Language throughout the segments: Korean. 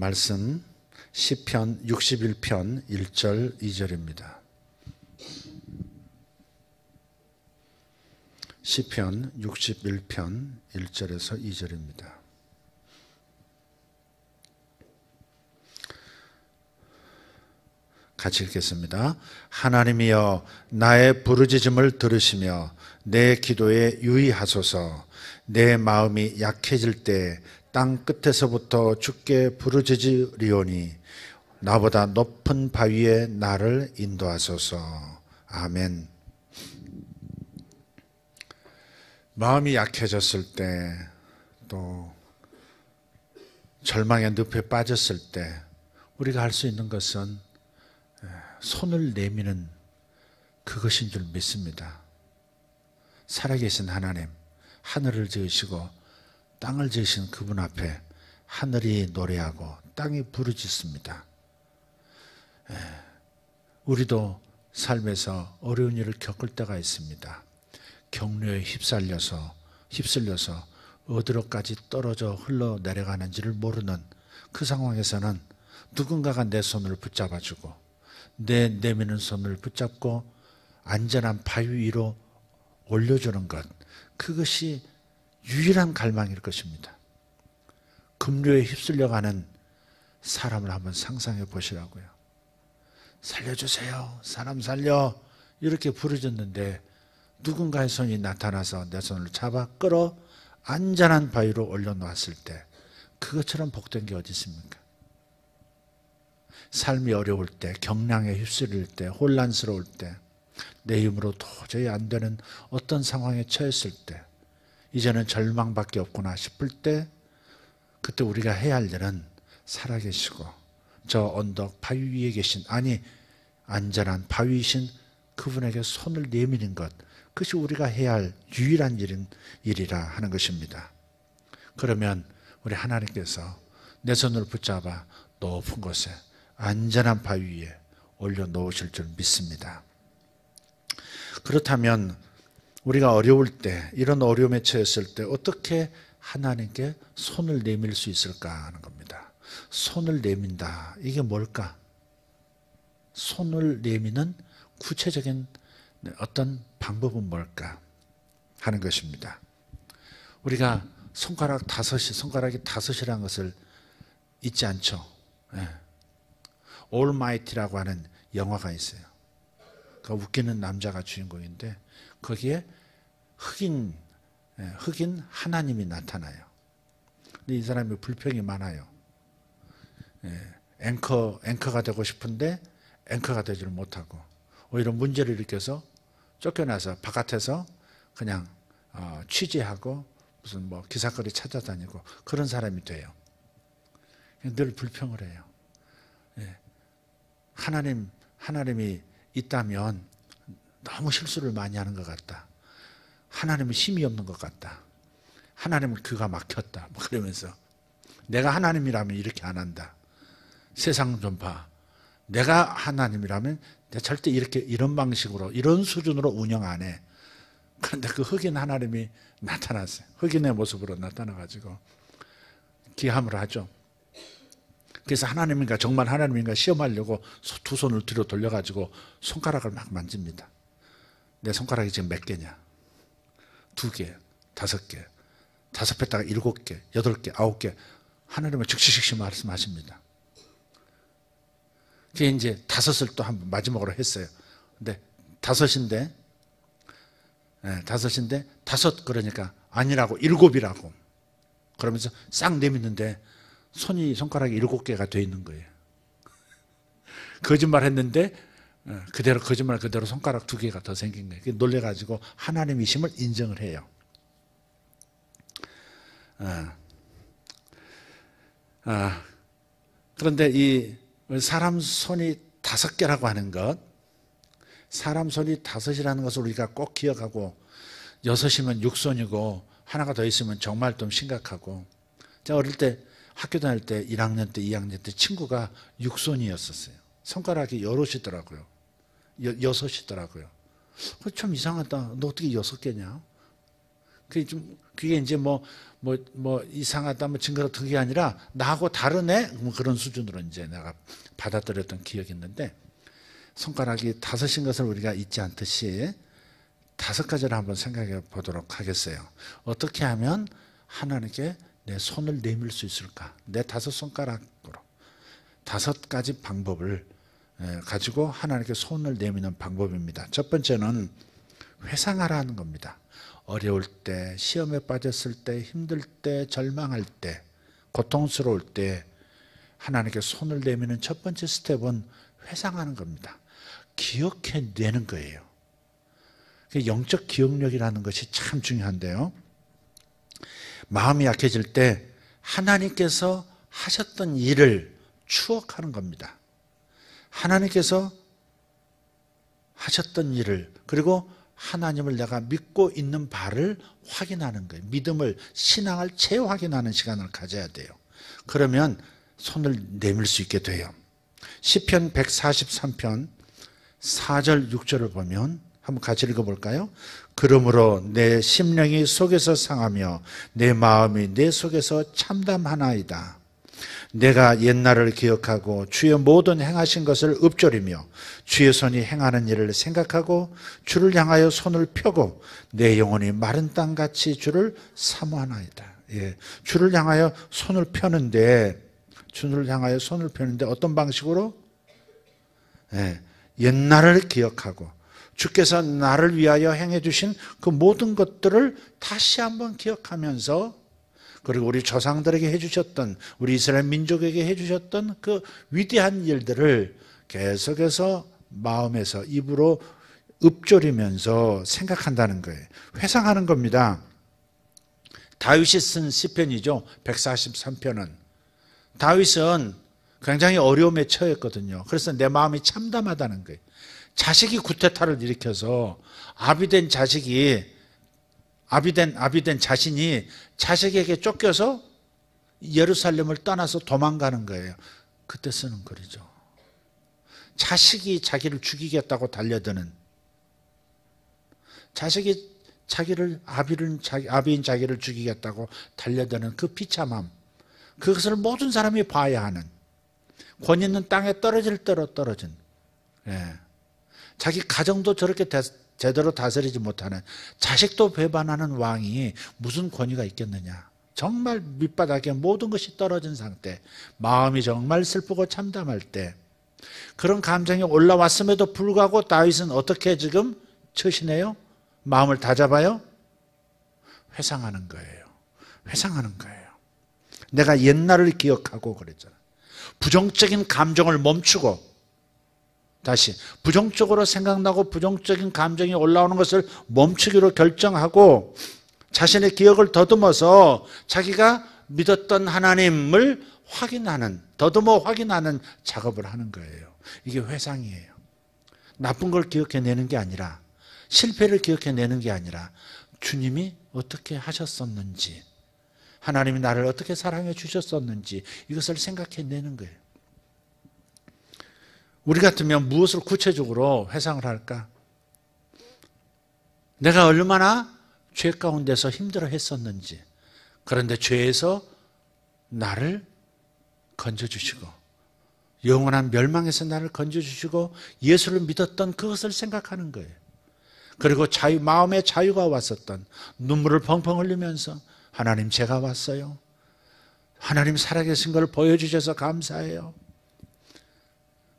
말씀 시편 61편 1절 2절입니다. 시편 61편 1절에서 2절입니다. 같이 읽겠습니다. 하나님이여 나의 부르짖음을 들으시며 내 기도에 유의하소서. 내 마음이 약해질 때 땅 끝에서부터 주께 부르짖으리오니 나보다 높은 바위에 나를 인도하소서. 아멘. 마음이 약해졌을 때, 또 절망의 늪에 빠졌을 때 우리가 할 수 있는 것은 손을 내미는 그것인 줄 믿습니다. 살아계신 하나님, 하늘을 지으시고 땅을 지으신 그분 앞에 하늘이 노래하고 땅이 부르짖습니다. 우리도 삶에서 어려운 일을 겪을 때가 있습니다. 경로에 휩쓸려서 어디로까지 떨어져 흘러내려가는지를 모르는 그 상황에서는 누군가가 내 손을 붙잡아주고 내 내미는 손을 붙잡고 안전한 바위 위로 올려주는 것, 그것이 유일한 갈망일 것입니다. 급류에 휩쓸려가는 사람을 한번 상상해 보시라고요. 살려주세요, 사람 살려, 이렇게 부르짖는데 누군가의 손이 나타나서 내 손을 잡아 끌어 안전한 바위로 올려놓았을 때 그것처럼 복된 게 어디 있습니까? 삶이 어려울 때, 경량에 휩쓸릴 때, 혼란스러울 때, 내 힘으로 도저히 안 되는 어떤 상황에 처했을 때, 이제는 절망밖에 없구나 싶을 때, 그때 우리가 해야 할 일은 살아계시고 저 언덕 바위 위에 계신, 아니 안전한 바위이신 그분에게 손을 내미는 것, 그것이 우리가 해야 할 유일한 일이라 하는 것입니다. 그러면 우리 하나님께서 내 손을 붙잡아 높은 곳에 안전한 바위 위에 올려놓으실 줄 믿습니다. 그렇다면 우리가 어려울 때, 이런 어려움에 처했을 때 어떻게 하나님께 손을 내밀 수 있을까 하는 겁니다. 손을 내민다, 이게 뭘까? 손을 내미는 구체적인 어떤 방법은 뭘까 하는 것입니다. 우리가 손가락이 다섯이라는 것을 잊지 않죠. 올마이티라고 하는 영화가 있어요. 그 웃기는 남자가 주인공인데 거기에 흑인 하나님이 나타나요. 근데 이 사람이 불평이 많아요. 앵커가 되고 싶은데 앵커가 되지를 못하고 오히려 문제를 일으켜서 쫓겨나서 바깥에서 그냥 취재하고 무슨 뭐 기사거리 찾아다니고 그런 사람이 돼요. 늘 불평을 해요. 하나님이 있다면 너무 실수를 많이 하는 것 같다. 하나님은 힘이 없는 것 같다. 하나님은 귀가 막혔다. 뭐 그러면서 내가 하나님이라면 이렇게 안 한다. 세상 좀 봐. 내가 하나님이라면 내가 절대 이런 방식으로, 이런 수준으로 운영 안 해. 그런데 그 흑인 하나님이 나타났어요. 흑인의 모습으로 나타나가지고 기함을 하죠. 그래서 하나님인가, 정말 하나님인가 시험하려고 두 손을 뒤로 돌려가지고 손가락을 막 만집니다. 내 손가락이 지금 몇 개냐? 2개, 5개, 5배다가 7개, 8개, 9개. 하나님은 즉시 말씀하십니다. 그게 이제 5을 또 한번 마지막으로 했어요. 근데 5인데 5 그러니까 아니라고 7이라고 그러면서 싹 내밀는데 손가락이 7개가 돼 있는 거예요. 거짓말 했는데 거짓말 그대로 손가락 2개가 더 생긴 거예요. 놀래가지고 하나님이심을 인정을 해요. 그런데 이 사람 손이 5개라고 하는 것, 사람 손이 5이라는 것을 우리가 꼭 기억하고, 6이면 6손이고 하나가 더 있으면 정말 좀 심각하고. 제가 어릴 때 학교 다닐 때 1학년 때 2학년 때 친구가 6손이었었어요. 손가락이 여럿이더라고요. 6이더라고요. 참 이상하다. 너 어떻게 6개냐? 그게 이제 뭐 이상하다, 뭐 증거로 그게 아니라 나하고 다르네? 뭐 그런 수준으로 이제 내가 받아들였던 기억이 있는데, 손가락이 5인 것을 우리가 잊지 않듯이 5가지를 한번 생각해 보도록 하겠어요. 어떻게 하면 하나님께 내 손을 내밀 수 있을까? 내 5손가락으로 5가지 방법을 가지고 하나님께 손을 내미는 방법입니다. 첫 번째는 회상하라는 겁니다. 어려울 때, 시험에 빠졌을 때, 힘들 때, 절망할 때, 고통스러울 때 하나님께 손을 내미는 첫 번째 스텝은 회상하는 겁니다. 기억해내는 거예요. 영적 기억력이라는 것이 참 중요한데요. 마음이 약해질 때 하나님께서 하셨던 일을 추억하는 겁니다. 하나님께서 하셨던 일을, 그리고 하나님을 내가 믿고 있는 바를 확인하는 거예요. 믿음을, 신앙을 재확인하는 시간을 가져야 돼요. 그러면 손을 내밀 수 있게 돼요. 시편 143편 4절 6절을 보면 한번 같이 읽어볼까요? 그러므로 내 심령이 속에서 상하며 내 마음이 내 속에서 참담하나이다. 내가 옛날을 기억하고 주의 모든 행하신 것을 읊조리며 주의 손이 행하는 일을 생각하고 주를 향하여 손을 펴고 내 영혼이 마른 땅같이 주를 사모하나이다. 예, 주를 향하여 손을 펴는데 어떤 방식으로? 예, 옛날을 기억하고 주께서 나를 위하여 행해 주신 그 모든 것들을 다시 한번 기억하면서, 그리고 우리 조상들에게 해주셨던, 우리 이스라엘 민족에게 해주셨던 그 위대한 일들을 계속해서 마음에서 입으로 읊조리면서 생각한다는 거예요. 회상하는 겁니다. 다윗이 쓴 시편이죠. 143편은. 다윗은 굉장히 어려움에 처했거든요. 그래서 내 마음이 참담하다는 거예요. 자식이 구테타를 일으켜서 아비된 자신이 자식에게 쫓겨서 예루살렘을 떠나서 도망가는 거예요. 그때 쓰는 글이죠. 자식이 자기를 죽이겠다고 달려드는, 자식이 아비인 자기를 죽이겠다고 달려드는 그 비참함, 그것을 모든 사람이 봐야 하는, 권 있는 땅에 떨어질 대로 떨어진, 자기 가정도 저렇게 제대로 다스리지 못하는, 자식도 배반하는 왕이 무슨 권위가 있겠느냐. 정말 밑바닥에 모든 것이 떨어진 상태, 마음이 정말 슬프고 참담할 때 그런 감정이 올라왔음에도 불구하고 다윗은 어떻게 지금 처신해요? 마음을 다잡아요? 회상하는 거예요. 회상하는 거예요. 내가 옛날을 기억하고 그랬잖아요. 부정적인 감정을 멈추고, 다시 부정적으로 생각나고 부정적인 감정이 올라오는 것을 멈추기로 결정하고 자신의 기억을 더듬어서 자기가 믿었던 하나님을 더듬어 확인하는 작업을 하는 거예요. 이게 회상이에요. 나쁜 걸 기억해내는 게 아니라, 실패를 기억해내는 게 아니라 주님이 어떻게 하셨었는지, 하나님이 나를 어떻게 사랑해 주셨었는지 이것을 생각해내는 거예요. 우리 같으면 무엇을 구체적으로 회상을 할까? 내가 얼마나 죄 가운데서 힘들어 했었는지, 그런데 죄에서 나를 건져주시고 영원한 멸망에서 나를 건져주시고 예수를 믿었던 그것을 생각하는 거예요. 그리고 마음에 자유가 왔었던, 눈물을 펑펑 흘리면서 하나님 제가 왔어요. 하나님 살아계신 걸 보여주셔서 감사해요.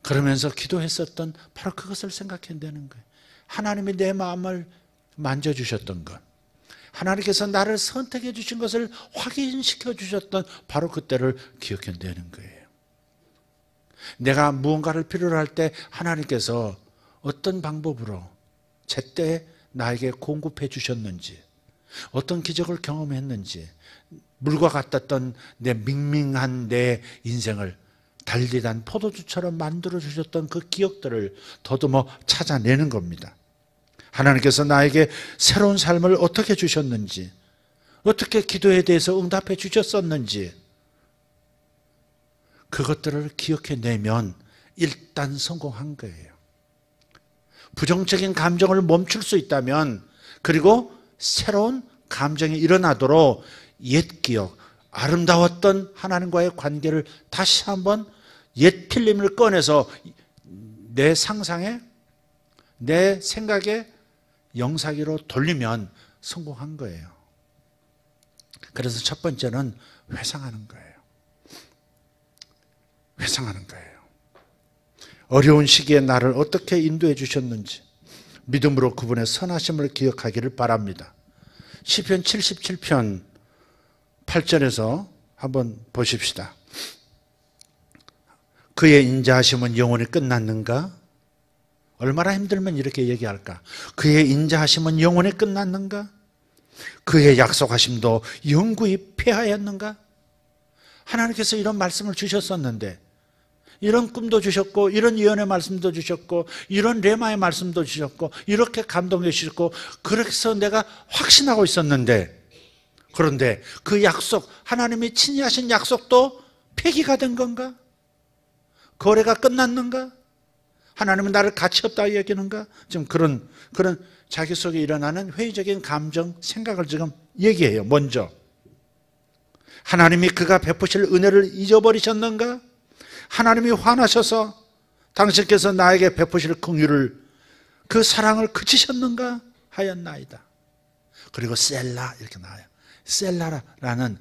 그러면서 기도했었던 바로 그것을 생각해내는 거예요. 하나님이 내 마음을 만져주셨던 것, 하나님께서 나를 선택해 주신 것을 확인시켜 주셨던 바로 그때를 기억해내는 거예요. 내가 무언가를 필요로 할 때 하나님께서 어떤 방법으로 제때 나에게 공급해 주셨는지, 어떤 기적을 경험했는지, 물과 같았던 내 밍밍한 내 인생을 달리단 포도주처럼 만들어주셨던 그 기억들을 더듬어 찾아내는 겁니다. 하나님께서 나에게 새로운 삶을 어떻게 주셨는지, 어떻게 기도에 대해서 응답해 주셨었는지, 그것들을 기억해내면 일단 성공한 거예요. 부정적인 감정을 멈출 수 있다면, 그리고 새로운 감정이 일어나도록 옛 기억, 아름다웠던 하나님과의 관계를 다시 한번 옛 필름을 꺼내서 내 상상에, 내 생각에 영상기로 돌리면 성공한 거예요. 그래서 첫 번째는 회상하는 거예요. 회상하는 거예요. 어려운 시기에 나를 어떻게 인도해 주셨는지 믿음으로 그분의 선하심을 기억하기를 바랍니다. 시편 77편 8절에서 한번 보십시다. 그의 인자하심은 영원히 끝났는가? 얼마나 힘들면 이렇게 얘기할까? 그의 인자하심은 영원히 끝났는가? 그의 약속하심도 영구히 폐하였는가? 하나님께서 이런 말씀을 주셨었는데, 이런 꿈도 주셨고, 이런 예언의 말씀도 주셨고, 이런 레마의 말씀도 주셨고, 이렇게 감동해 주셨고, 그래서 내가 확신하고 있었는데, 그런데 그 약속, 하나님이 친히 하신 약속도 폐기가 된 건가? 거래가 끝났는가? 하나님은 나를 가치 없다 여기는가? 지금 그런 자기 속에 일어나는 회의적인 감정, 생각을 지금 얘기해요. 먼저 하나님이 그가 베푸실 은혜를 잊어버리셨는가? 하나님이 화나셔서 당신께서 나에게 베푸실 긍휼을, 그 사랑을 그치셨는가 하였나이다. 그리고 셀라 이렇게 나와요. 셀라라는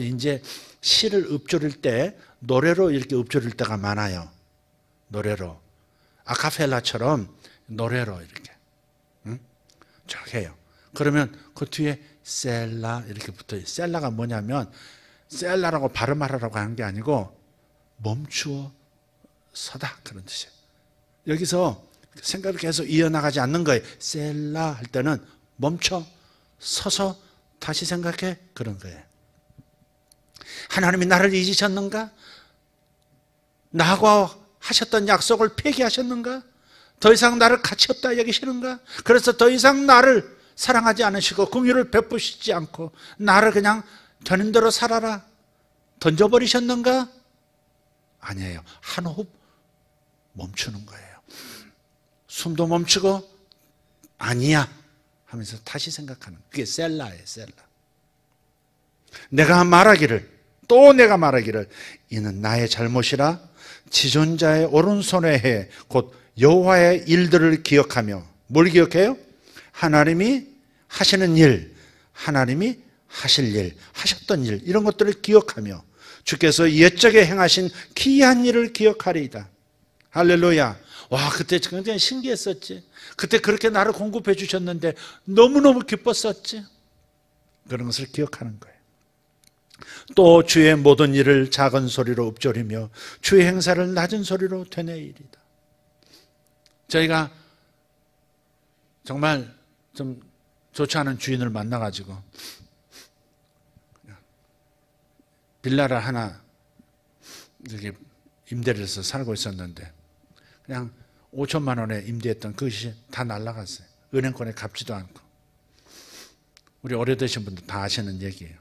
이제 시를 읊조릴 때 노래로 이렇게 읊조릴 때가 많아요. 노래로, 아카펠라처럼 노래로 이렇게 쭉 해요. 그러면 그 뒤에 셀라 이렇게 붙어요. 셀라가 뭐냐면, 셀라라고 발음하라고 하는 게 아니고 멈추어 서다, 그런 뜻이에요. 여기서 생각을 계속 이어나가지 않는 거예요. 셀라 할 때는 멈춰 서서 다시 생각해, 그런 거예요. 하나님이 나를 잊으셨는가? 나하고 하셨던 약속을 폐기하셨는가? 더 이상 나를 가치 없다 여기시는가? 그래서 더 이상 나를 사랑하지 않으시고 긍휼을 베푸시지 않고 나를 그냥 되는 대로 살아라 던져버리셨는가? 아니에요. 한 호흡 멈추는 거예요. 숨도 멈추고 아니야 하면서 다시 생각하는, 그게 셀라예요. 셀라. 내가 말하기를, 또 내가 말하기를, 이는 나의 잘못이라 지존자의 오른손에 해 곧 여호와의 일들을 기억하며, 뭘 기억해요? 하나님이 하시는 일, 하나님이 하실 일, 하셨던 일, 이런 것들을 기억하며 주께서 옛적에 행하신 기이한 일을 기억하리이다. 할렐루야. 와, 그때 굉장히 신기했었지. 그때 그렇게 나를 공급해 주셨는데 너무너무 기뻤었지. 그런 것을 기억하는 거예요. 또 주의 모든 일을 작은 소리로 읊조리며 주의 행사를 낮은 소리로 되뇌이리다. 저희가 정말 좀 좋지 않은 주인을 만나가지고 빌라를 하나 이렇게 임대를 해서 살고 있었는데, 그냥 5천만 원에 임대했던 그것이 다 날라갔어요. 은행권에 갚지도 않고. 우리 오래되신 분들 다 아시는 얘기예요.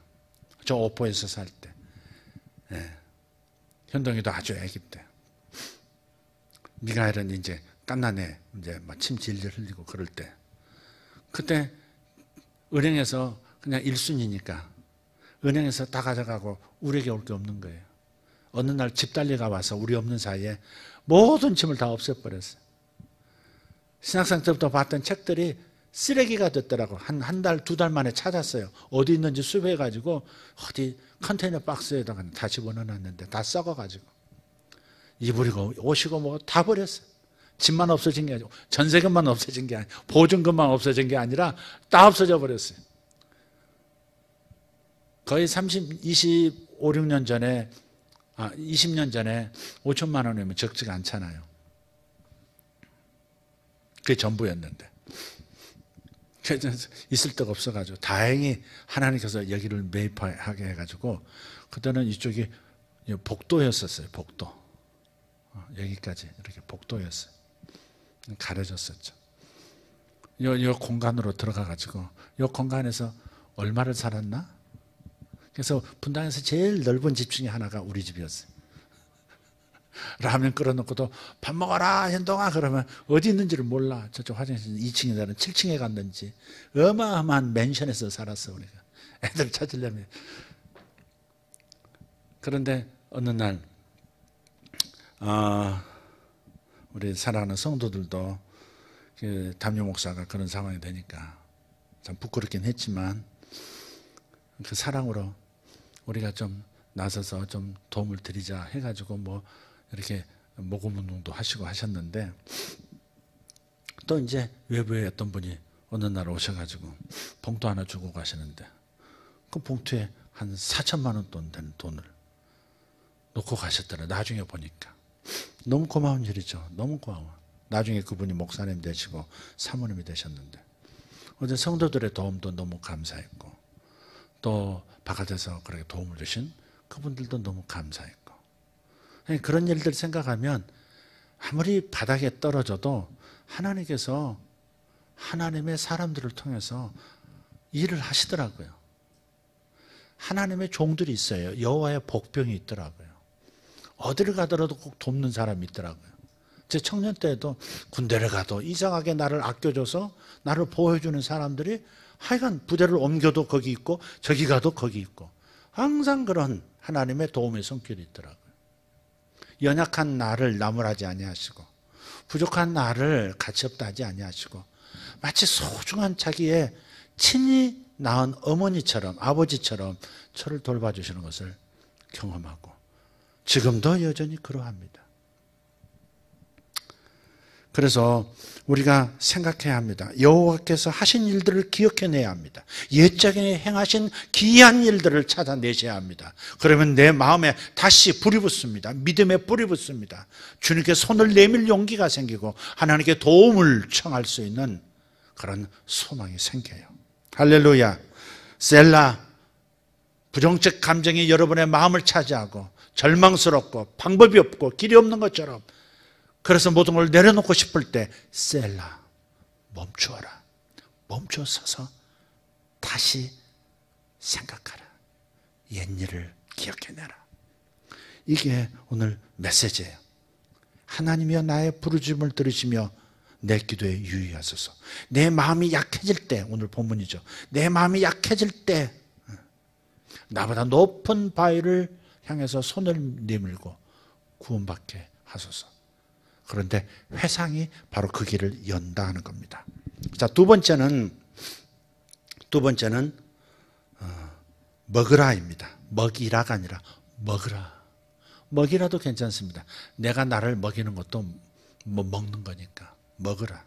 저 오포에서 살 때. 예. 현동이도 아주 애기 때. 미가엘은 이제 갓난애, 이제 막 침 질질 흘리고 그럴 때. 그때 은행에서 그냥 1순위니까 은행에서 다 가져가고 우리에게 올 게 없는 거예요. 어느 날 집달리가 와서 우리 없는 사이에 모든 짐을 다 없애버렸어요. 신학생 때부터 봤던 책들이 쓰레기가 됐더라고. 한 달, 두 달 만에 찾았어요. 어디 있는지 수배해가지고 어디 컨테이너 박스에다가 다 집어넣어놨는데 다 썩어가지고 이불이고 옷이고 뭐 다 버렸어요. 집만 없어진 게 아니고 전세금만 없어진 게 아니고 보증금만 없어진 게 아니라 다 없어져 버렸어요. 거의 25, 6년 전에 20년 전에 5천만 원이면 적지가 않잖아요. 그게 전부였는데 있을 데가 없어가지고 다행히 하나님께서 여기를 매입하게 해가지고, 그때는 이쪽이 복도였었어요. 복도. 여기까지 이렇게 복도였어요. 가려졌었죠. 이 공간으로 들어가가지고 이 공간에서 얼마를 살았나? 그래서 분당에서 제일 넓은 집 중에 하나가 우리 집이었어요. 라면 끓여놓고도 밥 먹어라 현동아 그러면 어디 있는지를 몰라. 저쪽 화장실 2층이다는 7층에 갔는지. 어마어마한 맨션에서 살았어 우리가. 애들 찾으려면. 그런데 어느 날 우리 사랑하는 성도들도 그 담임 목사가 그런 상황이 되니까 참 부끄럽긴 했지만 그 사랑으로 우리가 좀 나서서 좀 도움을 드리자 해가지고 뭐 이렇게 모금 운동도 하시고 하셨는데, 또 이제 외부에 어떤 분이 어느 날 오셔가지고 봉투 하나 주고 가시는데 그 봉투에 한 4천만 원 돈 되는 돈을 놓고 가셨더라. 나중에 보니까 너무 고마운 일이죠. 너무 고마워. 나중에 그분이 목사님 되시고 사모님이 되셨는데, 어제 성도들의 도움도 너무 감사했고, 또 바깥에서 그렇게 도움을 주신 그분들도 너무 감사했고, 그런 일들 생각하면 아무리 바닥에 떨어져도 하나님께서 하나님의 사람들을 통해서 일을 하시더라고요. 하나님의 종들이 있어요. 여호와의 복병이 있더라고요. 어디를 가더라도 꼭 돕는 사람이 있더라고요. 제 청년 때에도 군대를 가도 이상하게 나를 아껴줘서 나를 보호해주는 사람들이 하여간 부대를 옮겨도 거기 있고 저기 가도 거기 있고, 항상 그런 하나님의 도움의 손길이 있더라고요. 연약한 나를 나무라지 아니하시고 부족한 나를 가치없다 하지 아니하시고, 마치 소중한 자기의 친히 낳은 어머니처럼 아버지처럼 저를 돌봐주시는 것을 경험하고 지금도 여전히 그러합니다. 그래서 우리가 생각해야 합니다. 여호와께서 하신 일들을 기억해내야 합니다. 옛적에 행하신 기이한 일들을 찾아내셔야 합니다. 그러면 내 마음에 다시 불이 붙습니다. 믿음에 불이 붙습니다. 주님께 손을 내밀 용기가 생기고 하나님께 도움을 청할 수 있는 그런 소망이 생겨요. 할렐루야. 셀라. 부정적 감정이 여러분의 마음을 차지하고 절망스럽고 방법이 없고 길이 없는 것처럼, 그래서 모든 걸 내려놓고 싶을 때 셀라, 멈추어라. 멈춰 서서 다시 생각하라. 옛일을 기억해내라. 이게 오늘 메시지예요. 하나님이여 나의 부르짖음을 들으시며 내 기도에 유의하소서. 내 마음이 약해질 때, 오늘 본문이죠. 내 마음이 약해질 때 나보다 높은 바위를 향해서 손을 내밀고 구원받게 하소서. 그런데 회상이 바로 그 길을 연다 하는 겁니다. 자, 두 번째는 먹으라입니다. 먹이라가 아니라 먹으라. 먹이라도 괜찮습니다. 내가 나를 먹이는 것도 뭐 먹는 거니까 먹으라.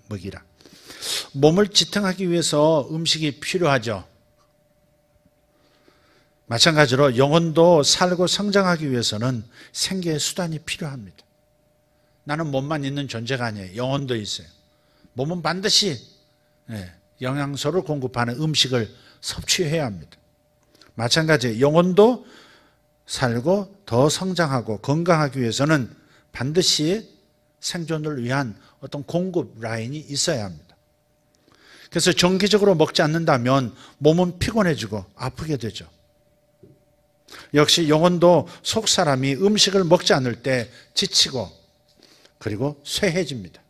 먹이라. 몸을 지탱하기 위해서 음식이 필요하죠. 마찬가지로 영혼도 살고 성장하기 위해서는 생계의 수단이 필요합니다. 나는 몸만 있는 존재가 아니에요. 영혼도 있어요. 몸은 반드시 영양소를 공급하는 음식을 섭취해야 합니다. 마찬가지 영혼도 살고 더 성장하고 건강하기 위해서는 반드시 생존을 위한 어떤 공급 라인이 있어야 합니다. 그래서 정기적으로 먹지 않는다면 몸은 피곤해지고 아프게 되죠. 역시 영혼도 속 사람이 음식을 먹지 않을 때 지치고 그리고 쇠해집니다.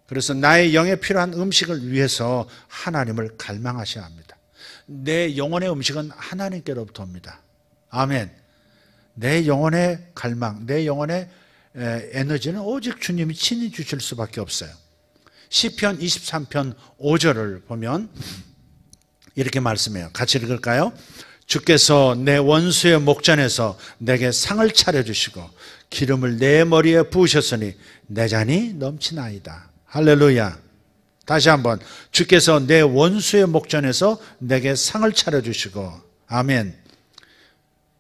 그래서 나의 영에 필요한 음식을 위해서 하나님을 갈망하셔야 합니다. 내 영혼의 음식은 하나님께로부터 옵니다. 아멘. 내 영혼의 갈망, 내 영혼의 에너지는 오직 주님이 친히 주실 수밖에 없어요. 시편 23편 5절을 보면 이렇게 말씀해요. 같이 읽을까요? 주께서 내 원수의 목전에서 내게 상을 차려주시고 기름을 내 머리에 부으셨으니 내 잔이 넘치나이다. 할렐루야. 다시 한번. 주께서 내 원수의 목전에서 내게 상을 차려주시고. 아멘.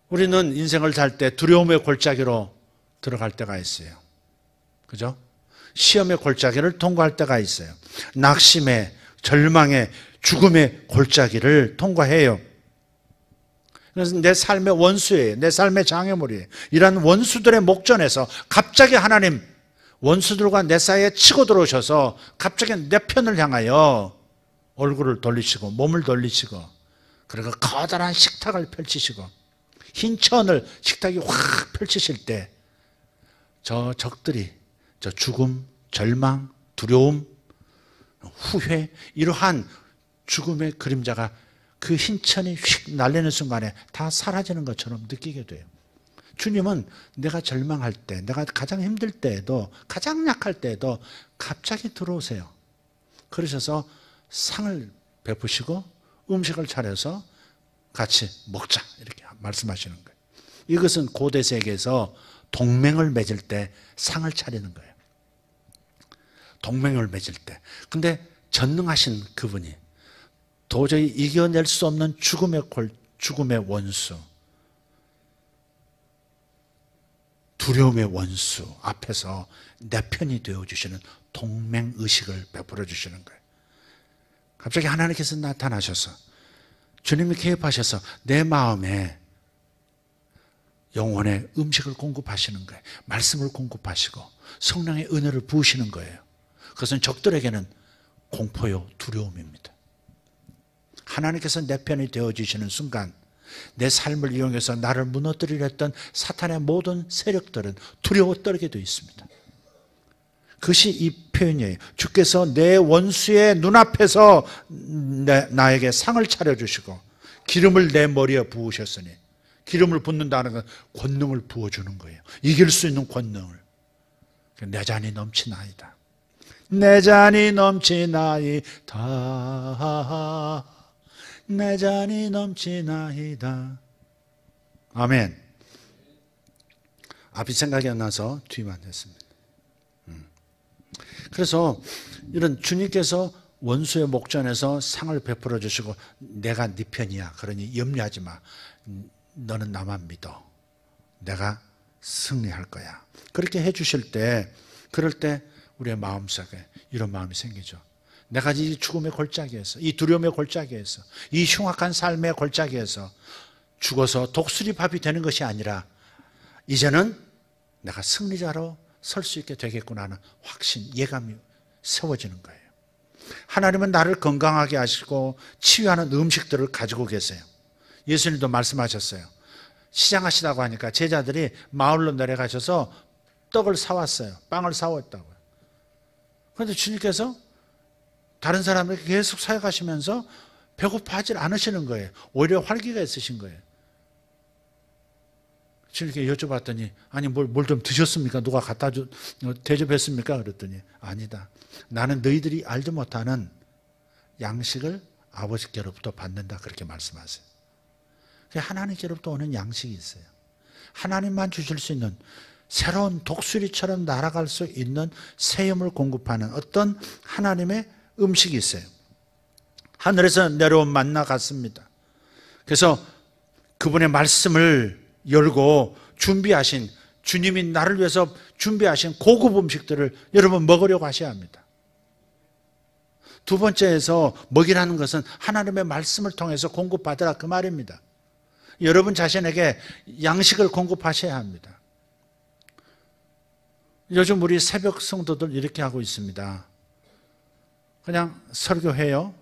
우리는 인생을 살 때 두려움의 골짜기로 들어갈 때가 있어요. 그죠? 시험의 골짜기를 통과할 때가 있어요. 낙심의, 절망의, 죽음의 골짜기를 통과해요. 그래서 내 삶의 원수예요. 내 삶의 장애물이에요. 이런 원수들의 목전에서 갑자기 하나님, 원수들과 내 사이에 치고 들어오셔서 갑자기 내 편을 향하여 얼굴을 돌리시고 몸을 돌리시고 그리고 커다란 식탁을 펼치시고 흰 천을 식탁이 확 펼치실 때 저 적들이, 저 죽음, 절망, 두려움, 후회, 이러한 죽음의 그림자가 그 흰천이 휙 날리는 순간에 다 사라지는 것처럼 느끼게 돼요. 주님은 내가 절망할 때, 내가 가장 힘들 때에도, 가장 약할 때에도 갑자기 들어오세요. 그러셔서 상을 베푸시고 음식을 차려서 같이 먹자 이렇게 말씀하시는 거예요. 이것은 고대 세계에서 동맹을 맺을 때 상을 차리는 거예요. 동맹을 맺을 때. 근데 전능하신 그분이 도저히 이겨낼 수 없는 죽음의 원수, 두려움의 원수 앞에서 내 편이 되어주시는 동맹의식을 베풀어 주시는 거예요. 갑자기 하나님께서 나타나셔서 주님이 개입하셔서 내 마음에 영혼의 음식을 공급하시는 거예요. 말씀을 공급하시고 성령의 은혜를 부으시는 거예요. 그것은 적들에게는 공포요 두려움입니다. 하나님께서 내 편이 되어주시는 순간 내 삶을 이용해서 나를 무너뜨리려 했던 사탄의 모든 세력들은 두려워 떨게 되어 있습니다. 그것이 이 표현이에요. 주께서 내 원수의 눈앞에서 나에게 상을 차려주시고 기름을 내 머리에 부으셨으니, 기름을 붓는다는 건 권능을 부어주는 거예요. 이길 수 있는 권능을. 내 잔이 넘치나이다. 내 잔이 넘치나이다. 내 잔이 넘치나이다. 아멘. 앞이 생각이 안 나서 뒤만 했습니다. 그래서 이런 주님께서 원수의 목전에서 상을 베풀어 주시고 내가 네 편이야. 그러니 염려하지 마. 너는 나만 믿어. 내가 승리할 거야. 그렇게 해 주실 때, 그럴 때 우리의 마음속에 이런 마음이 생기죠. 내가 이 죽음의 골짜기에서, 이 두려움의 골짜기에서, 이 흉악한 삶의 골짜기에서 죽어서 독수리밥이 되는 것이 아니라 이제는 내가 승리자로 설 수 있게 되겠구나 하는 확신, 예감이 세워지는 거예요. 하나님은 나를 건강하게 하시고 치유하는 음식들을 가지고 계세요. 예수님도 말씀하셨어요. 시장하시다고 하니까 제자들이 마을로 내려가셔서 떡을 사왔어요. 빵을 사왔다고요. 그런데 주님께서 다른 사람에게 계속 사역하시면서 배고파하지 않으시는 거예요. 오히려 활기가 있으신 거예요. 주님께 여쭤봤더니 아니 뭘 좀 드셨습니까? 누가 갖다 대접했습니까? 그랬더니 아니다. 나는 너희들이 알지 못하는 양식을 아버지께로부터 받는다. 그렇게 말씀하세요. 하나님께로부터 오는 양식이 있어요. 하나님만 주실 수 있는 새로운 독수리처럼 날아갈 수 있는 세움을 공급하는 어떤 하나님의 음식이 있어요. 하늘에서 내려온 만나 같습니다. 그래서 그분의 말씀을 열고 준비하신, 주님이 나를 위해서 준비하신 고급 음식들을 여러분 먹으려고 하셔야 합니다. 두 번째에서 먹이라는 것은 하나님의 말씀을 통해서 공급받으라 그 말입니다. 여러분 자신에게 양식을 공급하셔야 합니다. 요즘 우리 새벽 성도들 이렇게 하고 있습니다. 그냥 설교해요.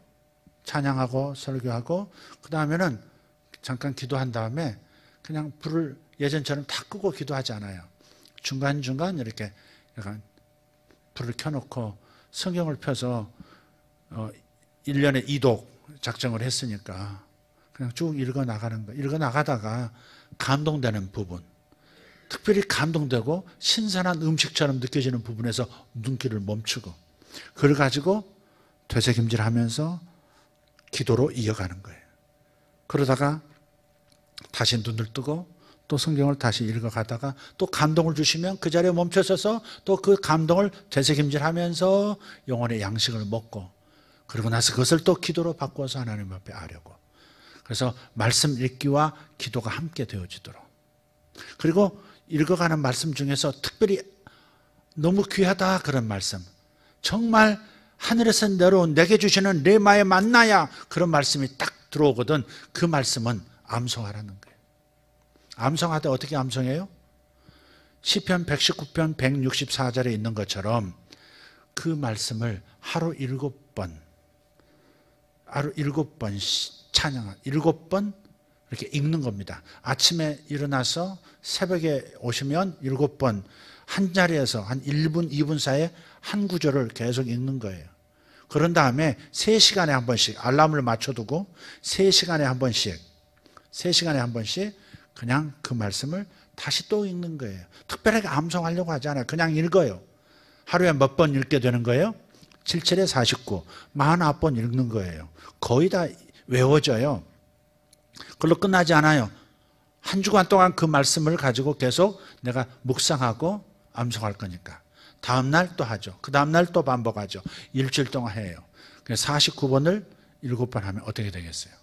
찬양하고 설교하고 그 다음에는 잠깐 기도한 다음에 그냥 불을 예전처럼 다 끄고 기도하지 않아요. 중간중간 이렇게 약간 불을 켜놓고 성경을 펴서 1년에 2독 작정을 했으니까 그냥 쭉 읽어나가는 거예요. 읽어나가다가 감동되는 부분, 특별히 감동되고 신선한 음식처럼 느껴지는 부분에서 눈길을 멈추고 그걸 가지고 되새김질하면서 기도로 이어가는 거예요. 그러다가 다시 눈을 뜨고 또 성경을 다시 읽어가다가 또 감동을 주시면 그 자리에 멈춰서서 또 그 감동을 되새김질하면서 영혼의 양식을 먹고 그러고 나서 그것을 또 기도로 바꿔서 하나님 앞에 하려고. 그래서 말씀 읽기와 기도가 함께 되어지도록. 그리고 읽어가는 말씀 중에서 특별히 너무 귀하다 그런 말씀, 정말 하늘에서 내려온 내게 주시는 레마의 만나야 그런 말씀이 딱 들어오거든. 그 말씀은 암송하라는 거예요. 암송하되 어떻게 암송해요? 시편 119편 164절에 있는 것처럼 그 말씀을 하루 7번 찬양하, 7번 이렇게 읽는 겁니다. 아침에 일어나서 새벽에 오시면 7번 한 자리에서 한 1분, 2분 사이에 한 구절을 계속 읽는 거예요. 그런 다음에 3시간에 한 번씩 알람을 맞춰두고 3시간에 한 번씩 그냥 그 말씀을 다시 또 읽는 거예요. 특별하게 암송하려고 하지 않아요. 그냥 읽어요. 하루에 몇 번 읽게 되는 거예요? 77에 49, 49번 읽는 거예요. 거의 다 외워져요. 그걸로 끝나지 않아요. 한 주간 동안 그 말씀을 가지고 계속 내가 묵상하고 암송할 거니까. 다음 날 또 하죠. 그 다음 날 또 반복하죠. 일주일 동안 해요. 49번을 7번 하면 어떻게 되겠어요?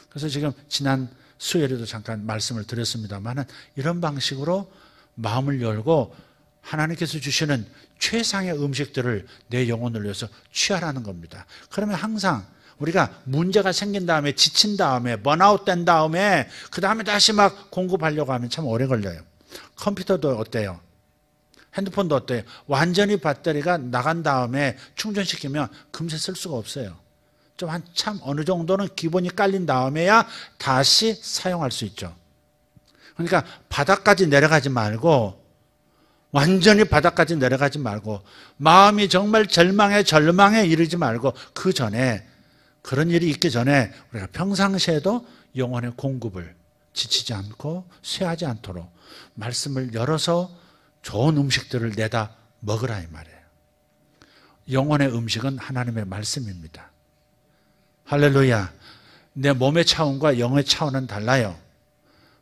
그래서 지금 지난 수요일에도 잠깐 말씀을 드렸습니다만 이런 방식으로 마음을 열고 하나님께서 주시는 최상의 음식들을 내 영혼을 위해서 취하라는 겁니다. 그러면 항상 우리가 문제가 생긴 다음에 지친 다음에 번아웃 된 다음에 그 다음에 다시 막 공급하려고 하면 참 오래 걸려요. 컴퓨터도 어때요? 핸드폰도 어때요? 완전히 배터리가 나간 다음에 충전시키면 금세 쓸 수가 없어요. 좀 한참 어느 정도는 기본이 깔린 다음에야 다시 사용할 수 있죠. 그러니까 바닥까지 내려가지 말고 완전히 바닥까지 내려가지 말고 마음이 정말 절망에 이르지 말고 그 전에 그런 일이 있기 전에 우리가 평상시에도 영혼의 공급을 지치지 않고 쇠하지 않도록 말씀을 열어서 좋은 음식들을 내다 먹으라 이 말이에요. 영혼의 음식은 하나님의 말씀입니다. 할렐루야. 내 몸의 차원과 영의 차원은 달라요.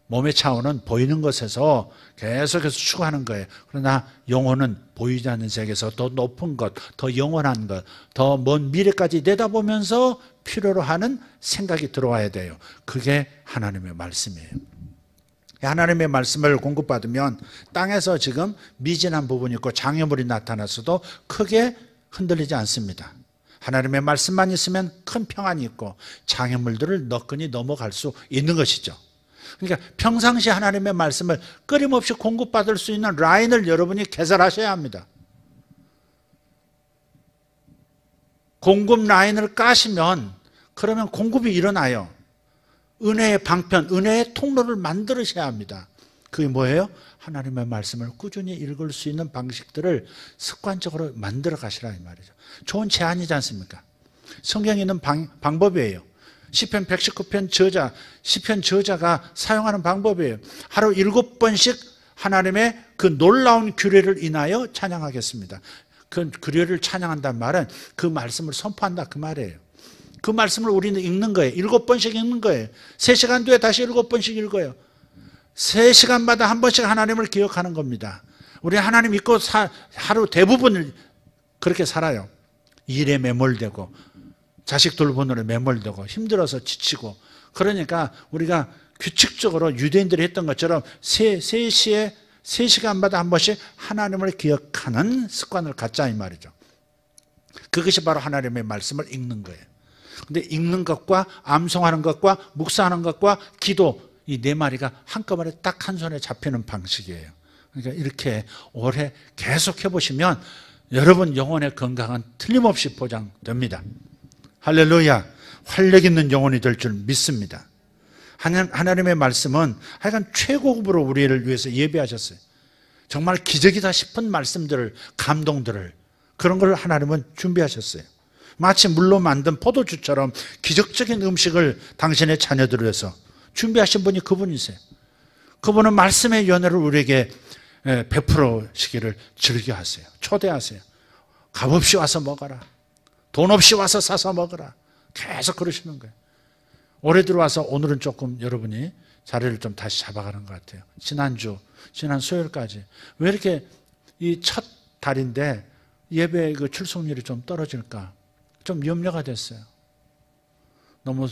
몸의 차원은 보이는 것에서 계속해서 추구하는 거예요. 그러나 영혼은 보이지 않는 세계에서 더 높은 것, 더 영원한 것, 더 먼 미래까지 내다보면서 필요로 하는 생각이 들어와야 돼요. 그게 하나님의 말씀이에요. 하나님의 말씀을 공급받으면 땅에서 지금 미진한 부분이 있고 장애물이 나타났어도 크게 흔들리지 않습니다. 하나님의 말씀만 있으면 큰 평안이 있고 장애물들을 너끈히 넘어갈 수 있는 것이죠. 그러니까 평상시 하나님의 말씀을 끊임없이 공급받을 수 있는 라인을 여러분이 개설하셔야 합니다. 공급 라인을 까시면 그러면 공급이 일어나요. 은혜의 방편, 은혜의 통로를 만들으셔야 합니다. 그게 뭐예요? 하나님의 말씀을 꾸준히 읽을 수 있는 방식들을 습관적으로 만들어 가시라 이 말이죠. 좋은 제안이지 않습니까? 성경에 있는 방법이에요. 시편 119편 저자, 시편 저자가 사용하는 방법이에요. 하루 7번씩 하나님의 그 놀라운 규례를 인하여 찬양하겠습니다. 그 규례를 찬양한다는 말은 그 말씀을 선포한다 그 말이에요. 그 말씀을 우리는 읽는 거예요. 7번씩 읽는 거예요. 3시간 뒤에 다시 7번씩 읽어요. 3시간마다 한 번씩 하나님을 기억하는 겁니다. 우리 하나님 믿고 하루 대부분을 그렇게 살아요. 일에 매몰되고 자식 돌보느라 매몰되고 힘들어서 지치고 그러니까 우리가 규칙적으로 유대인들이 했던 것처럼 3시간마다 한 번씩 하나님을 기억하는 습관을 갖자 이 말이죠. 그것이 바로 하나님의 말씀을 읽는 거예요. 근데 읽는 것과 암송하는 것과 묵상하는 것과 기도 이 네 마리가 한꺼번에 딱 한 손에 잡히는 방식이에요. 그러니까 이렇게 오래 계속 해보시면 여러분 영혼의 건강은 틀림없이 보장됩니다. 할렐루야. 활력 있는 영혼이 될 줄 믿습니다. 하나님의 말씀은 하여간 최고급으로 우리를 위해서 예배하셨어요. 정말 기적이다 싶은 말씀들을 감동들을 그런 걸 하나님은 준비하셨어요. 마치 물로 만든 포도주처럼 기적적인 음식을 당신의 자녀들을 위해서 준비하신 분이 그분이세요. 그분은 말씀의 연회를 우리에게 베풀으시기를 즐겨하세요. 초대하세요. 값없이 와서 먹어라. 돈 없이 와서 사서 먹어라. 계속 그러시는 거예요. 올해 들어와서 오늘은 조금 여러분이 자리를 좀 다시 잡아가는 것 같아요. 지난 수요일까지. 왜 이렇게 이 첫 달인데 예배 그 출석률이 좀 떨어질까? 좀 염려가 됐어요. 너무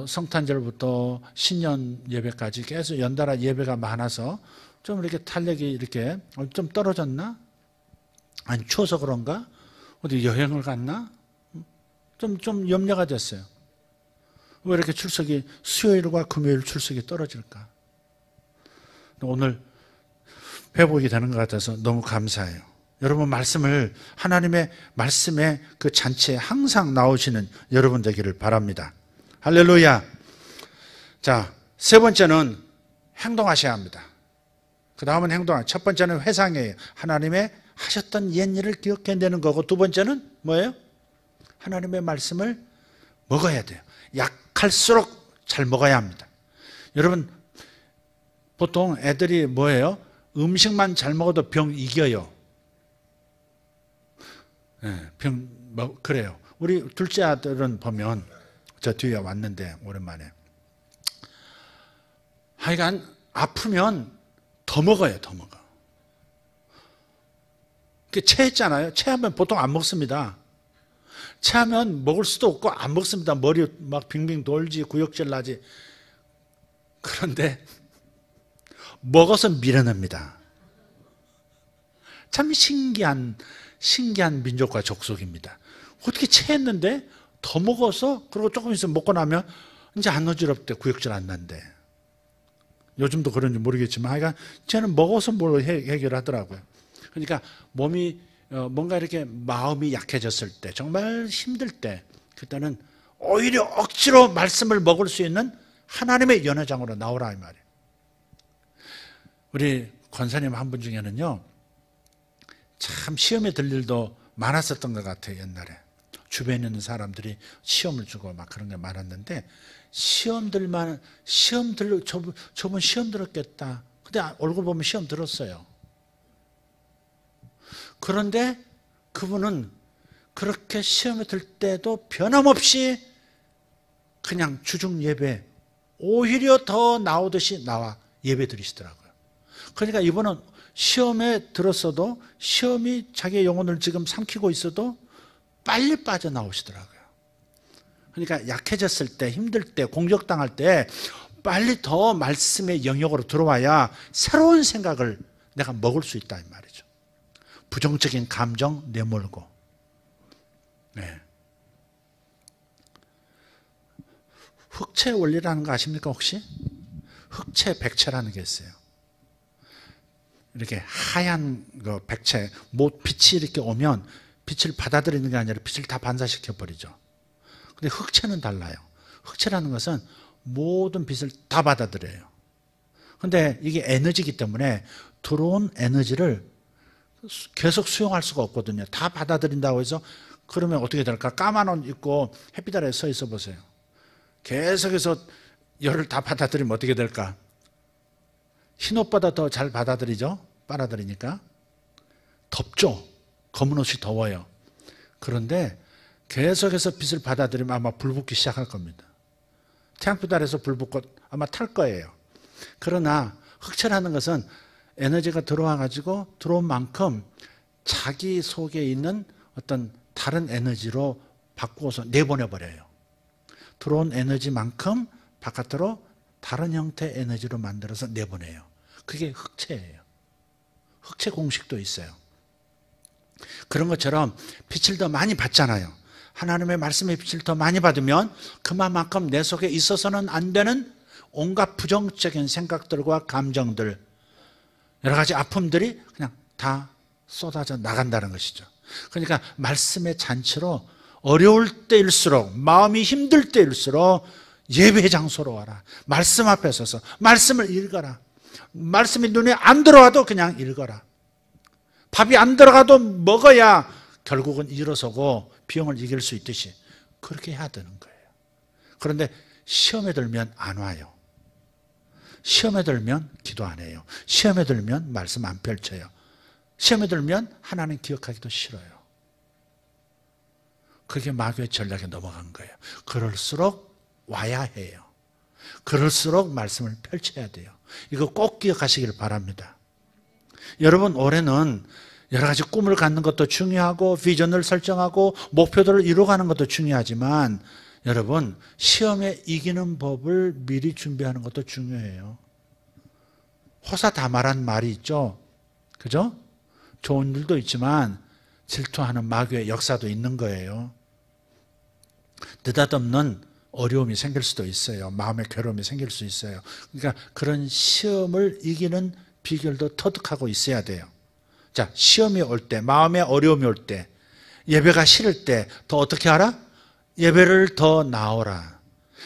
성탄절부터 신년 예배까지 계속 연달아 예배가 많아서 좀 이렇게 탄력이 이렇게 좀 떨어졌나? 아니 추워서 그런가? 어디 여행을 갔나? 좀 염려가 됐어요. 왜 이렇게 출석이 수요일과 금요일 출석이 떨어질까? 오늘 회복이 되는 것 같아서 너무 감사해요. 여러분 말씀을 하나님의 말씀의 그 잔치에 항상 나오시는 여러분 되기를 바랍니다. 할렐루야. 자, 세 번째는 행동하셔야 합니다. 그 다음은 첫 번째는 회상이에요. 하나님의 하셨던 옛일을 기억해내는 거고, 두 번째는 뭐예요? 하나님의 말씀을 먹어야 돼요. 약할수록 잘 먹어야 합니다. 여러분, 보통 애들이 뭐예요? 음식만 잘 먹어도 병 이겨요. 네, 그래요. 우리 둘째 아들은 보면, 저 뒤에 왔는데, 오랜만에. 하여간, 아프면 더 먹어요, 더 먹어. 체했잖아요. 체하면 보통 안 먹습니다. 체하면 먹을 수도 없고 안 먹습니다. 머리 막 빙빙 돌지, 구역질 나지. 그런데 먹어서 밀어냅니다. 참 신기한 민족과 족속입니다. 어떻게 체했는데 더 먹어서, 그리고 조금 있으면 먹고 나면 이제 안 어지럽대, 구역질 안 난대. 요즘도 그런지 모르겠지만 하여간 쟤는 먹어서 뭘 해결하더라고요. 그러니까 몸이 뭔가 이렇게 마음이 약해졌을 때, 정말 힘들 때, 그때는 오히려 억지로 말씀을 먹을 수 있는 하나님의 연회장으로 나오라 이 말이에요. 우리 권사님 한 분 중에는요, 참 시험에 들 일도 많았었던 것 같아요. 옛날에 주변에 있는 사람들이 시험을 주고 막 그런 게 많았는데, 저분 시험 들었겠다. 근데 얼굴 보면 시험 들었어요. 그런데 그분은 그렇게 시험에 들 때도 변함없이 그냥 주중 예배, 오히려 더 나오듯이 나와 예배 드리시더라고요. 그러니까 이분은 시험에 들었어도, 시험이 자기의 영혼을 지금 삼키고 있어도 빨리 빠져나오시더라고요. 그러니까 약해졌을 때, 힘들 때, 공격당할 때 빨리 더 말씀의 영역으로 들어와야 새로운 생각을 내가 먹을 수 있다 이 말이죠. 부정적인 감정 내몰고. 네. 흑채 원리라는 거 아십니까 혹시? 흑채, 백채라는 게 있어요. 이렇게 하얀 그 백채, 빛이 이렇게 오면 빛을 받아들이는 게 아니라 빛을 다 반사시켜 버리죠. 근데 흑채는 달라요. 흑채라는 것은 모든 빛을 다 받아들여요. 근데 이게 에너지이기 때문에 들어온 에너지를 계속 수용할 수가 없거든요. 다 받아들인다고 해서, 그러면 어떻게 될까? 까만 옷 입고 햇빛 아래에 서 있어 보세요. 계속해서 열을 다 받아들이면 어떻게 될까? 흰 옷보다 더 잘 받아들이죠? 빨아들이니까. 덥죠? 검은 옷이 더워요. 그런데 계속해서 빛을 받아들이면 아마 불 붙기 시작할 겁니다. 태양빛 아래에서 불 붙고 아마 탈 거예요. 그러나 흑채라는 것은 에너지가 들어와가지고 들어온 만큼 자기 속에 있는 어떤 다른 에너지로 바꾸어서 내보내버려요. 들어온 에너지만큼 바깥으로 다른 형태의 에너지로 만들어서 내보내요. 그게 흑채예요. 흑채 공식도 있어요. 그런 것처럼 빛을 더 많이 받잖아요. 하나님의 말씀의 빛을 더 많이 받으면 그만큼 내 속에 있어서는 안 되는 온갖 부정적인 생각들과 감정들, 여러 가지 아픔들이 그냥 다 쏟아져 나간다는 것이죠. 그러니까 말씀의 잔치로 어려울 때일수록, 마음이 힘들 때일수록 예배 장소로 와라. 말씀 앞에 서서 말씀을 읽어라. 말씀이 눈에 안 들어와도 그냥 읽어라. 밥이 안 들어가도 먹어야 결국은 일어서고 병을 이길 수 있듯이 그렇게 해야 되는 거예요. 그런데 시험에 들면 안 와요. 시험에 들면 기도 안 해요. 시험에 들면 말씀 안 펼쳐요. 시험에 들면 하나님 기억하기도 싫어요. 그게 마귀의 전략에 넘어간 거예요. 그럴수록 와야 해요. 그럴수록 말씀을 펼쳐야 돼요. 이거 꼭 기억하시길 바랍니다. 여러분, 올해는 여러 가지 꿈을 갖는 것도 중요하고 비전을 설정하고 목표들을 이루어가는 것도 중요하지만 여러분, 시험에 이기는 법을 미리 준비하는 것도 중요해요. 호사다마란 말이 있죠. 그죠? 좋은 일도 있지만 질투하는 마귀의 역사도 있는 거예요. 느닷없는 어려움이 생길 수도 있어요. 마음의 괴로움이 생길 수 있어요. 그러니까 그런 시험을 이기는 비결도 터득하고 있어야 돼요. 자, 시험이 올 때, 마음의 어려움이 올 때, 예배가 싫을 때 더 어떻게 하라? 예배를 더 나오라.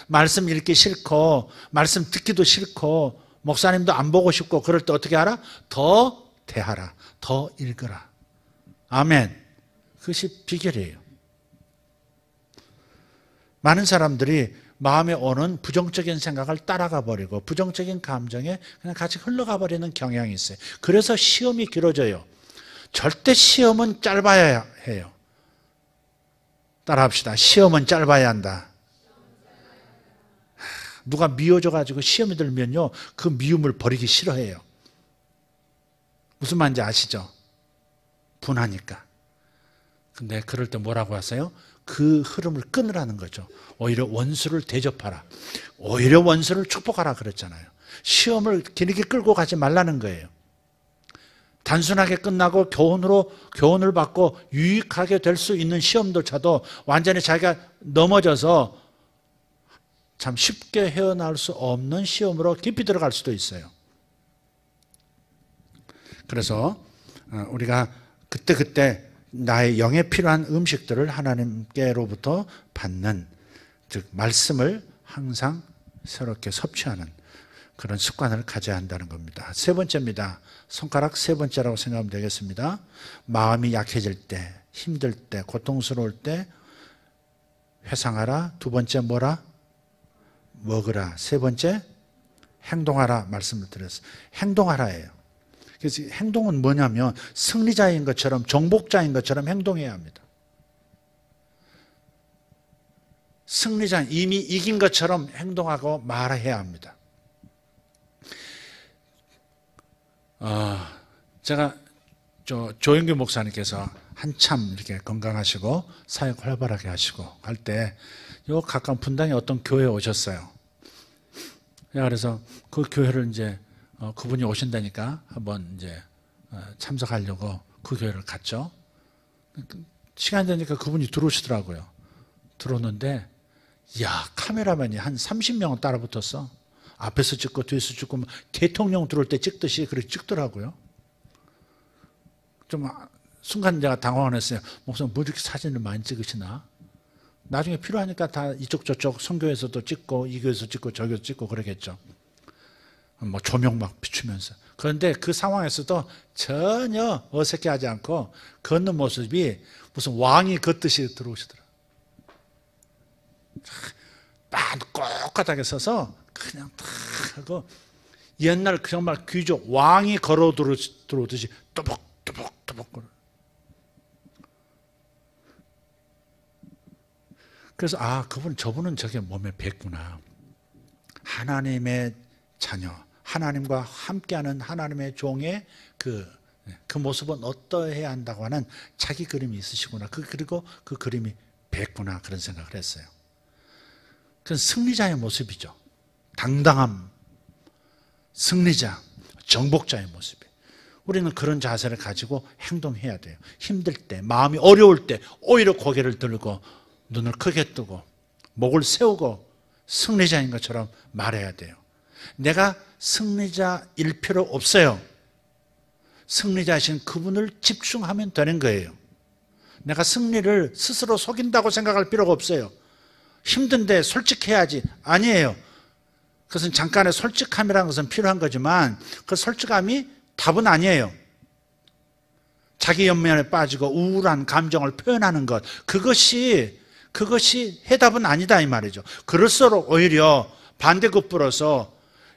말씀 읽기 싫고 말씀 듣기도 싫고 목사님도 안 보고 싶고 그럴 때 어떻게 하라? 더 대하라. 더 읽어라. 아멘. 그것이 비결이에요. 많은 사람들이 마음에 오는 부정적인 생각을 따라가 버리고 부정적인 감정에 그냥 같이 흘러가 버리는 경향이 있어요. 그래서 시험이 길어져요. 절대 시험은 짧아야 해요. 따라합시다. 시험은 짧아야 한다. 누가 미워져가지고 시험이 들면요, 그 미움을 버리기 싫어해요. 무슨 말인지 아시죠? 분하니까. 근데 그럴 때 뭐라고 하세요? 그 흐름을 끊으라는 거죠. 오히려 원수를 대접하라. 오히려 원수를 축복하라 그랬잖아요. 시험을 길게 끌고 가지 말라는 거예요. 단순하게 끝나고 교훈을 받고 유익하게 될 수 있는 시험조차도 완전히 자기가 넘어져서 참 쉽게 헤어나올 수 없는 시험으로 깊이 들어갈 수도 있어요. 그래서 우리가 그때그때 나의 영에 필요한 음식들을 하나님께로부터 받는, 즉 말씀을 항상 새롭게 섭취하는 그런 습관을 가져야 한다는 겁니다. 세 번째입니다. 손가락 세 번째라고 생각하면 되겠습니다. 마음이 약해질 때, 힘들 때, 고통스러울 때 회상하라. 두 번째 뭐라? 먹으라. 세 번째 행동하라 말씀을 드렸어요. 행동하라예요. 그래서 행동은 뭐냐면 승리자인 것처럼, 정복자인 것처럼 행동해야 합니다. 승리자, 이미 이긴 것처럼 행동하고 말해야 합니다. 제가 조영규 목사님께서 한참 이렇게 건강하시고 사역 활발하게 하시고 할 때 요 가까운 분당에 어떤 교회에 오셨어요. 그래서 그 교회를 이제 그분이 오신다니까 한번 이제 참석하려고 그 교회를 갔죠. 시간이 되니까 그분이 들어오시더라고요. 들어오는데 카메라맨이 한 30명은 따라 붙었어. 앞에서 찍고 뒤에서 찍고 대통령 들어올 때 찍듯이 그렇게 찍더라고요. 좀 순간 제가 당황을 했어요. 목사님 뭐 이렇게 사진을 많이 찍으시나? 나중에 필요하니까 다 이쪽 저쪽 선교에서도 찍고 이 교회에서 찍고 저기에서 찍고 그러겠죠. 뭐 조명 막 비추면서. 그런데 그 상황에서도 전혀 어색해하지 않고 걷는 모습이 무슨 왕이 걷듯이 들어오시더라고요. 꼿꼿하게 서서 그냥 탁 하고 옛날 정말 귀족 왕이 걸어 들어오듯이 또박또박또박 걸어. 그래서 저분은 저게 몸에 뱄구나. 하나님의 자녀, 하나님과 함께하는 하나님의 종의 그 모습은 어떠해야 한다고 하는 자기 그림이 있으시구나. 그리고 그 그림이 뱄구나. 그런 생각을 했어요. 그건 승리자의 모습이죠. 당당함, 승리자, 정복자의 모습이에요. 우리는 그런 자세를 가지고 행동해야 돼요. 힘들 때, 마음이 어려울 때 오히려 고개를 들고 눈을 크게 뜨고 목을 세우고 승리자인 것처럼 말해야 돼요. 내가 승리자일 필요 없어요. 승리자이신 그분을 집중하면 되는 거예요. 내가 승리를 스스로 속인다고 생각할 필요가 없어요. 힘든데 솔직해야지. 아니에요. 그것은 잠깐의 솔직함이라는 것은 필요한 거지만 그 솔직함이 답은 아니에요. 자기 연민에 빠지고 우울한 감정을 표현하는 것, 그것이 해답은 아니다 이 말이죠. 그럴수록 오히려 반대급부로서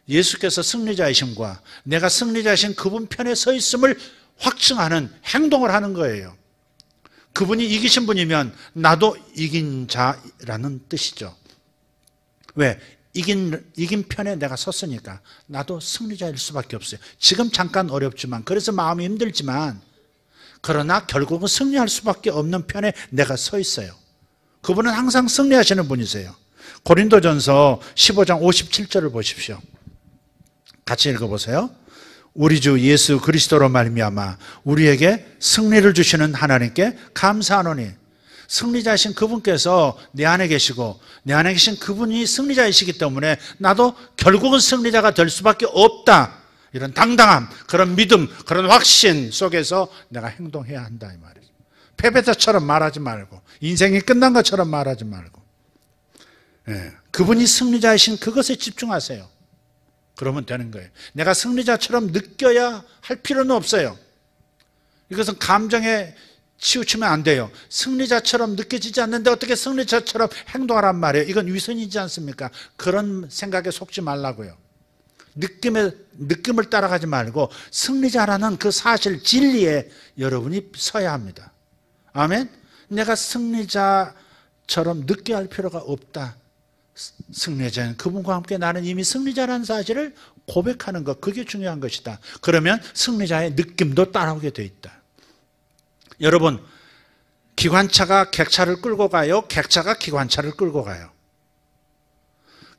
예수께서 승리자이심과 내가 승리자이신 그분 편에 서 있음을 확증하는 행동을 하는 거예요. 그분이 이기신 분이면 나도 이긴 자라는 뜻이죠. 왜? 이긴 편에 내가 섰으니까 나도 승리자일 수밖에 없어요. 지금 잠깐 어렵지만, 그래서 마음이 힘들지만, 그러나 결국은 승리할 수밖에 없는 편에 내가 서 있어요. 그분은 항상 승리하시는 분이세요. 고린도전서 15장 57절을 보십시오. 같이 읽어보세요. 우리 주 예수 그리스도로 말미암아 우리에게 승리를 주시는 하나님께 감사하노니. 승리자이신 그분께서 내 안에 계시고 내 안에 계신 그분이 승리자이시기 때문에 나도 결국은 승리자가 될 수밖에 없다. 이런 당당함, 그런 믿음, 그런 확신 속에서 내가 행동해야 한다 이 말이에요. 패배자처럼 말하지 말고 인생이 끝난 것처럼 말하지 말고 그분이 승리자이신 그것에 집중하세요. 그러면 되는 거예요. 내가 승리자처럼 느껴야 할 필요는 없어요. 이것은 감정에 치우치면 안 돼요. 승리자처럼 느껴지지 않는데 어떻게 승리자처럼 행동하란 말이에요. 이건 위선이지 않습니까? 그런 생각에 속지 말라고요. 느낌을 따라가지 말고 승리자라는 그 사실, 진리에 여러분이 서야 합니다. 아멘? 내가 승리자처럼 느껴야 할 필요가 없다. 승리자는 그분과 함께 나는 이미 승리자라는 사실을 고백하는 것, 그게 중요한 것이다. 그러면 승리자의 느낌도 따라오게 돼 있다. 여러분, 기관차가 객차를 끌고 가요? 객차가 기관차를 끌고 가요?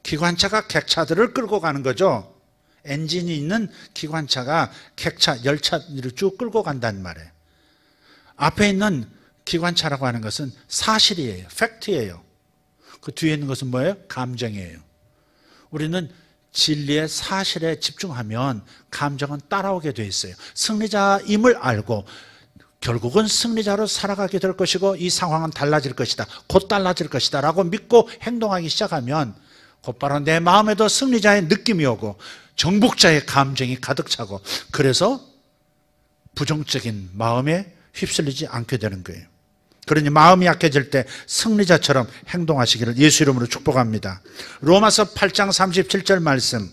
기관차가 객차들을 끌고 가는 거죠. 엔진이 있는 기관차가 객차, 열차를 쭉 끌고 간단 말이에요. 앞에 있는 기관차라고 하는 것은 사실이에요. 팩트예요. 그 뒤에 있는 것은 뭐예요? 감정이에요. 우리는 진리의 사실에 집중하면 감정은 따라오게 돼 있어요. 승리자임을 알고 결국은 승리자로 살아가게 될 것이고 이 상황은 달라질 것이다. 곧 달라질 것이다 라고 믿고 행동하기 시작하면 곧바로 내 마음에도 승리자의 느낌이 오고 정복자의 감정이 가득 차고 그래서 부정적인 마음에 휩쓸리지 않게 되는 거예요. 그러니 마음이 약해질 때 승리자처럼 행동하시기를 예수 이름으로 축복합니다. 로마서 8장 37절 말씀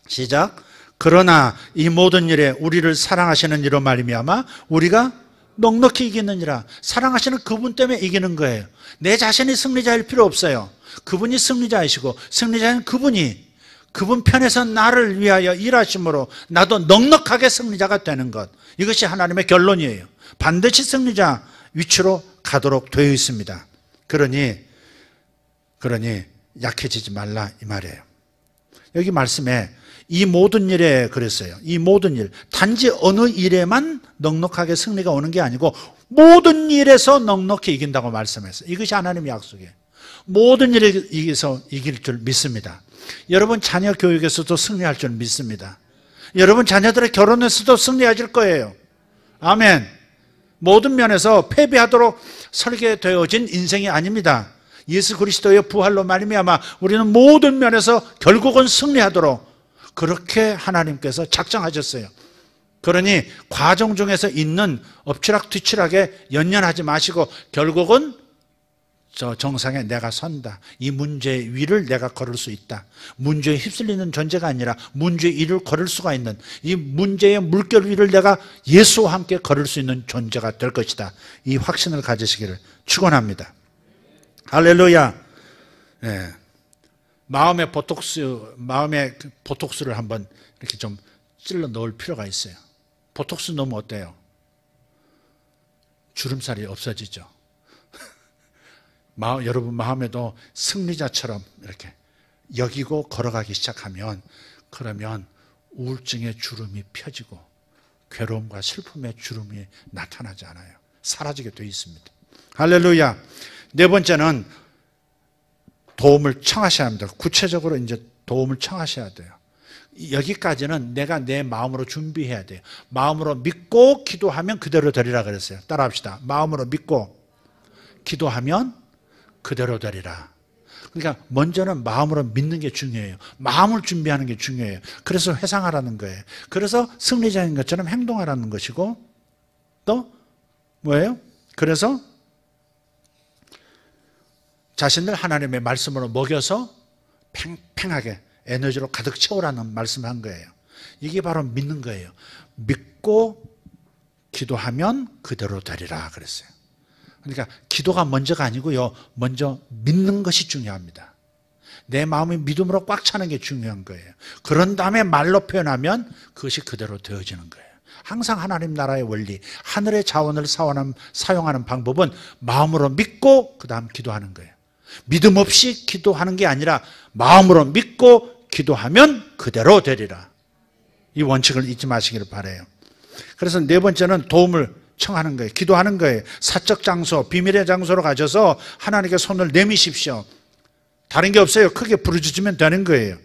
시작. 그러나 이 모든 일에 우리를 사랑하시는 이로 말미암아 우리가 넉넉히 이기느니라. 사랑하시는 그분 때문에 이기는 거예요. 내 자신이 승리자일 필요 없어요. 그분이 승리자이시고 승리자는 그분이 그분 편에서 나를 위하여 일하심으로 나도 넉넉하게 승리자가 되는 것. 이것이 하나님의 결론이에요. 반드시 승리자 위치로 가도록 되어 있습니다. 그러니 약해지지 말라 이 말이에요. 여기 말씀에 이 모든 일에 그랬어요. 이 모든 일, 단지 어느 일에만 넉넉하게 승리가 오는 게 아니고 모든 일에서 넉넉히 이긴다고 말씀했어요. 이것이 하나님의 약속이에요. 모든 일에 이겨서 이길 줄 믿습니다. 여러분 자녀 교육에서도 승리할 줄 믿습니다. 여러분 자녀들의 결혼에서도 승리하실 거예요. 아멘. 모든 면에서 패배하도록 설계되어진 인생이 아닙니다. 예수 그리스도의 부활로 말미암아 우리는 모든 면에서 결국은 승리하도록 그렇게 하나님께서 작정하셨어요. 그러니 과정 중에서 있는 엎치락뒤치락에 연연하지 마시고 결국은 저 정상에 내가 선다. 이 문제의 위를 내가 걸을 수 있다. 문제에 휩쓸리는 존재가 아니라 문제의 위를 걸을 수가 있는 이 문제의 물결 위를 내가 예수와 함께 걸을 수 있는 존재가 될 것이다. 이 확신을 가지시기를 축원합니다. 할렐루야. 네. 마음의 보톡스를 한번 이렇게 좀 찔러 넣을 필요가 있어요. 보톡스 넣으면 어때요? 주름살이 없어지죠. 여러분 마음에도 승리자처럼 이렇게 여기고 걸어가기 시작하면 그러면 우울증의 주름이 펴지고 괴로움과 슬픔의 주름이 나타나지 않아요. 사라지게 되어 있습니다. 할렐루야. 네 번째는 도움을 청하셔야 합니다. 구체적으로 이제 도움을 청하셔야 돼요. 여기까지는 내가 내 마음으로 준비해야 돼요. 마음으로 믿고 기도하면 그대로 되리라 그랬어요. 따라합시다. 마음으로 믿고 기도하면 그대로 되리라. 그러니까 먼저는 마음으로 믿는 게 중요해요. 마음을 준비하는 게 중요해요. 그래서 회상하라는 거예요. 그래서 승리자인 것처럼 행동하라는 것이고 또 뭐예요? 그래서 자신을 하나님의 말씀으로 먹여서 팽팽하게 에너지로 가득 채우라는 말씀을 한 거예요. 이게 바로 믿는 거예요. 믿고 기도하면 그대로 되리라 그랬어요. 그러니까 기도가 먼저가 아니고요. 먼저 믿는 것이 중요합니다. 내 마음이 믿음으로 꽉 차는 게 중요한 거예요. 그런 다음에 말로 표현하면 그것이 그대로 되어지는 거예요. 항상 하나님 나라의 원리, 하늘의 자원을 사용하는 방법은 마음으로 믿고 그 다음 기도하는 거예요. 믿음 없이 기도하는 게 아니라 마음으로 믿고 기도하면 그대로 되리라. 이 원칙을 잊지 마시기를 바라요. 그래서 네 번째는 도움을 청하는 거예요. 기도하는 거예요. 사적 장소, 비밀의 장소로 가셔서 하나님께 손을 내미십시오. 다른 게 없어요. 크게 부르짖으면 되는 거예요.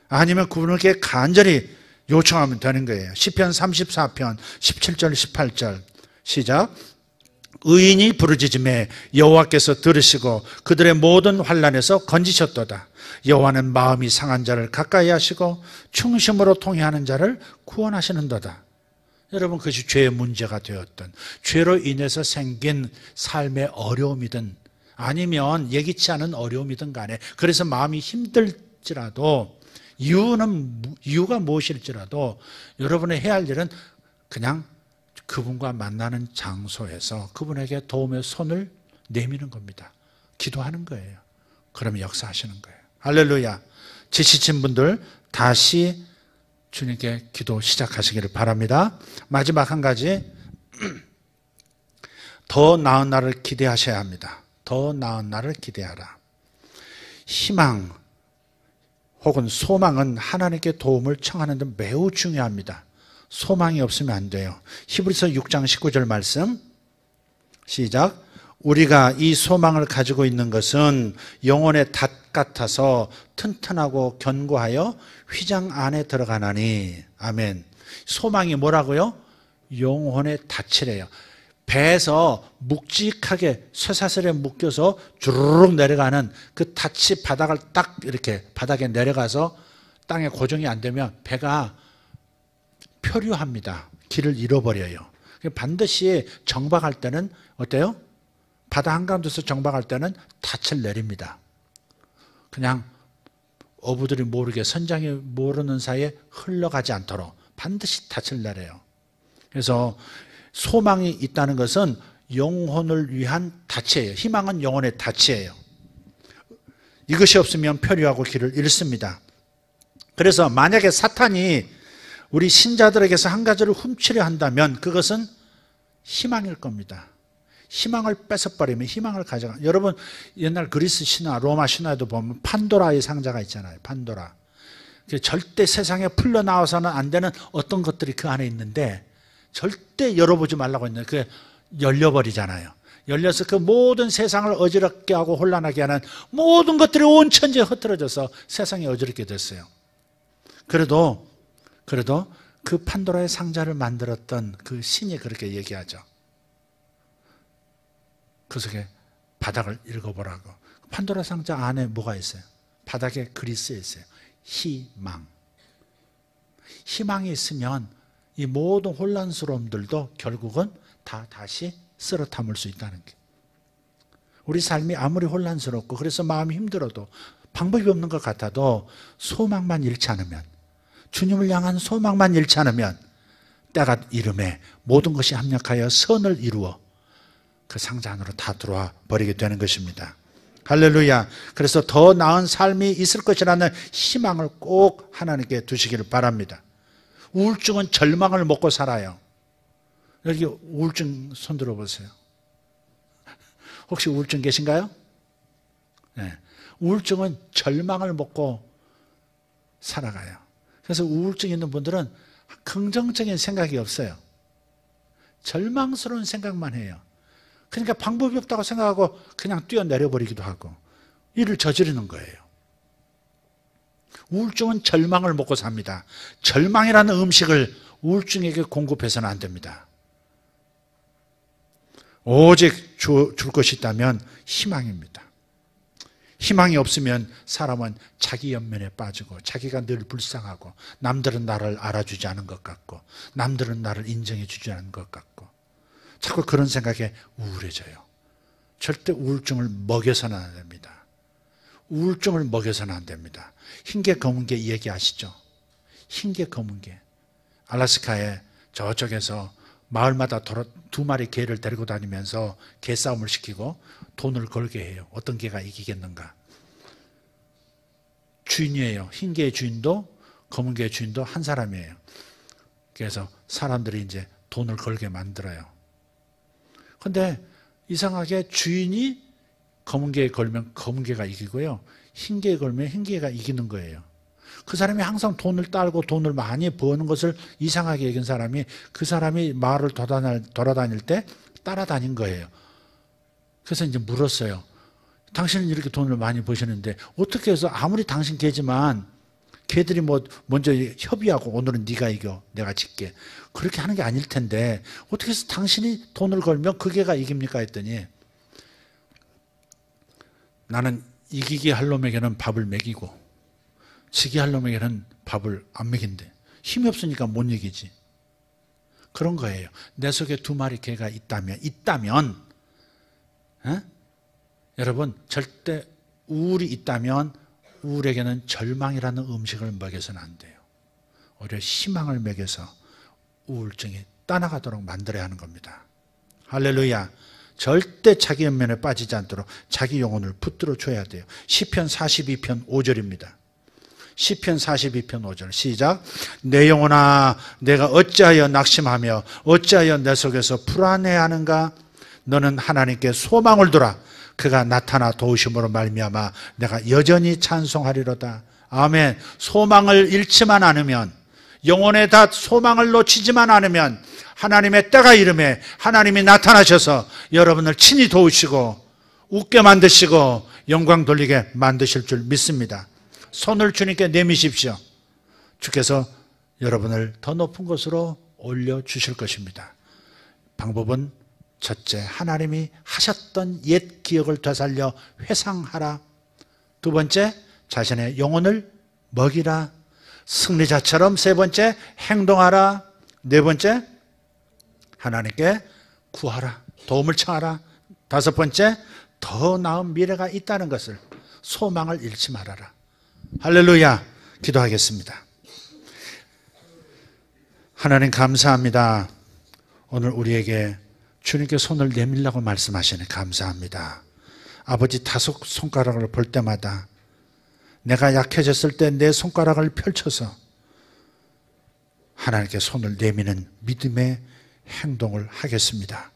아니면 그분에게 간절히 요청하면 되는 거예요. 시편 34편 17절 18절 시작. 의인이 부르짖음에 여호와께서 들으시고 그들의 모든 환난에서 건지셨도다. 여호와는 마음이 상한 자를 가까이 하시고 충심으로 통회하는 자를 구원하시는도다. 여러분, 그것이 죄의 문제가 되었던, 죄로 인해서 생긴 삶의 어려움이든 아니면 예기치 않은 어려움이든 간에, 그래서 마음이 힘들지라도, 이유가 무엇일지라도 여러분이 해야 할 일은 그냥 그분과 만나는 장소에서 그분에게 도움의 손을 내미는 겁니다. 기도하는 거예요. 그러면 역사하시는 거예요. 할렐루야. 지치신 분들 다시 주님께 기도 시작하시기를 바랍니다. 마지막 한 가지, 더 나은 날을 기대하셔야 합니다. 더 나은 날을 기대하라. 희망 혹은 소망은 하나님께 도움을 청하는 데 매우 중요합니다. 소망이 없으면 안 돼요. 히브리서 6장 19절 말씀 시작. 우리가 이 소망을 가지고 있는 것은 영혼의 닷 같아서 튼튼하고 견고하여 휘장 안에 들어가나니. 아멘. 소망이 뭐라고요? 영혼의 닷이래요. 배에서 묵직하게 쇠사슬에 묶여서 주르륵 내려가는 그 닷이 바닥을 딱 이렇게 바닥에 내려가서 땅에 고정이 안 되면 배가 표류합니다. 길을 잃어버려요. 반드시 정박할 때는 어때요? 바다 한가운데서 정박할 때는 닻을 내립니다. 그냥 어부들이 모르게, 선장이 모르는 사이에 흘러가지 않도록 반드시 닻을 내려요. 그래서 소망이 있다는 것은 영혼을 위한 닻이에요. 희망은 영혼의 닻이에요. 이것이 없으면 표류하고 길을 잃습니다. 그래서 만약에 사탄이 우리 신자들에게서 한 가지를 훔치려 한다면 그것은 희망일 겁니다. 희망을 뺏어버리면 희망을 가져가. 여러분, 옛날 그리스 신화, 로마 신화에도 보면 판도라의 상자가 있잖아요. 판도라. 절대 세상에 풀려나와서는 안 되는 어떤 것들이 그 안에 있는데 절대 열어보지 말라고 했는데 그게 열려버리잖아요. 열려서 그 모든 세상을 어지럽게 하고 혼란하게 하는 모든 것들이 온 천지에 흩어져서 세상이 어지럽게 됐어요. 그래도 그 판도라의 상자를 만들었던 그 신이 그렇게 얘기하죠. 그 속에 바닥을 읽어보라고. 판도라 상자 안에 뭐가 있어요? 바닥에 글이 쓰여 있어요. 희망. 희망이 있으면 이 모든 혼란스러움들도 결국은 다 다시 쓸어 담을 수 있다는 게. 우리 삶이 아무리 혼란스럽고 그래서 마음이 힘들어도 방법이 없는 것 같아도 소망만 잃지 않으면, 주님을 향한 소망만 잃지 않으면 때가 이름에 모든 것이 합력하여 선을 이루어 그 상자 안으로 다 들어와 버리게 되는 것입니다. 할렐루야. 그래서 더 나은 삶이 있을 것이라는 희망을 꼭 하나님께 두시기를 바랍니다. 우울증은 절망을 먹고 살아요. 여기 우울증 손 들어보세요. 혹시 우울증 계신가요? 네. 우울증은 절망을 먹고 살아가요. 그래서 우울증 있는 분들은 긍정적인 생각이 없어요. 절망스러운 생각만 해요. 그러니까 방법이 없다고 생각하고 그냥 뛰어내려 버리기도 하고 일을 저지르는 거예요. 우울증은 절망을 먹고 삽니다. 절망이라는 음식을 우울증에게 공급해서는 안 됩니다. 오직 줄 것이 있다면 희망입니다. 희망이 없으면 사람은 자기 연면에 빠지고 자기가 늘 불쌍하고 남들은 나를 알아주지 않은 것 같고 남들은 나를 인정해 주지 않은 것 같고 자꾸 그런 생각에 우울해져요. 절대 우울증을 먹여서는 안 됩니다. 우울증을 먹여서는 안 됩니다. 흰개 검은개 얘기하시죠? 흰개 검은개. 알래스카에 저쪽에서 마을마다 두 마리 개를 데리고 다니면서 개싸움을 시키고 돈을 걸게 해요. 어떤 개가 이기겠는가. 주인이에요. 흰개의 주인도 검은개의 주인도 한 사람이에요. 그래서 사람들이 이제 돈을 걸게 만들어요. 근데 이상하게 주인이 검은개에 걸면 검은개가 이기고요. 흰개에 걸면 흰개가 이기는 거예요. 그 사람이 항상 돈을 따고 돈을 많이 버는 것을 이상하게 여긴 사람이 그 사람이 마을을 돌아다닐 때 따라다닌 거예요. 그래서 이제 물었어요. 당신은 이렇게 돈을 많이 버시는데 어떻게 해서 아무리 당신 개지만 걔들이 뭐 먼저 협의하고 오늘은 네가 이겨 내가 질게 그렇게 하는 게 아닐 텐데 어떻게 해서 당신이 돈을 걸면 그 개가 이깁니까 했더니 나는 이기게 할 놈에게는 밥을 먹이고 지게 할 놈에게는 밥을 안 먹인대. 힘이 없으니까 못 이기지. 그런 거예요. 내 속에 두 마리 개가 있다면 여러분 절대 우울이 있다면 우울에게는 절망이라는 음식을 먹여서는 안 돼요. 오히려 희망을 먹여서 우울증이 떠나가도록 만들어야 하는 겁니다. 할렐루야. 절대 자기 연면에 빠지지 않도록 자기 영혼을 붙들어 줘야 돼요. 시편 42편 5절입니다. 시편 42편 5절 시작. 내 영혼아 내가 어찌하여 낙심하며 어찌하여 내 속에서 불안해하는가. 너는 하나님께 소망을 두라. 그가 나타나 도우심으로 말미암아 내가 여전히 찬송하리로다. 아멘. 소망을 잃지만 않으면 영혼에 다 소망을 놓치지만 않으면 하나님의 때가 이름에 하나님이 나타나셔서 여러분을 친히 도우시고 웃게 만드시고 영광 돌리게 만드실 줄 믿습니다. 손을 주님께 내미십시오. 주께서 여러분을 더 높은 곳으로 올려주실 것입니다. 방법은 첫째, 하나님이 하셨던 옛 기억을 되살려 회상하라. 두 번째, 자신의 영혼을 먹이라. 승리자처럼 세 번째, 행동하라. 네 번째, 하나님께 구하라. 도움을 청하라. 다섯 번째, 더 나은 미래가 있다는 것을 소망을 잃지 말아라. 할렐루야. 기도하겠습니다. 하나님 감사합니다. 오늘 우리에게 주님께 손을 내밀라고 말씀하시니 감사합니다. 아버지 다섯 손가락을 볼 때마다 내가 약해졌을 때 내 손가락을 펼쳐서 하나님께 손을 내미는 믿음의 행동을 하겠습니다.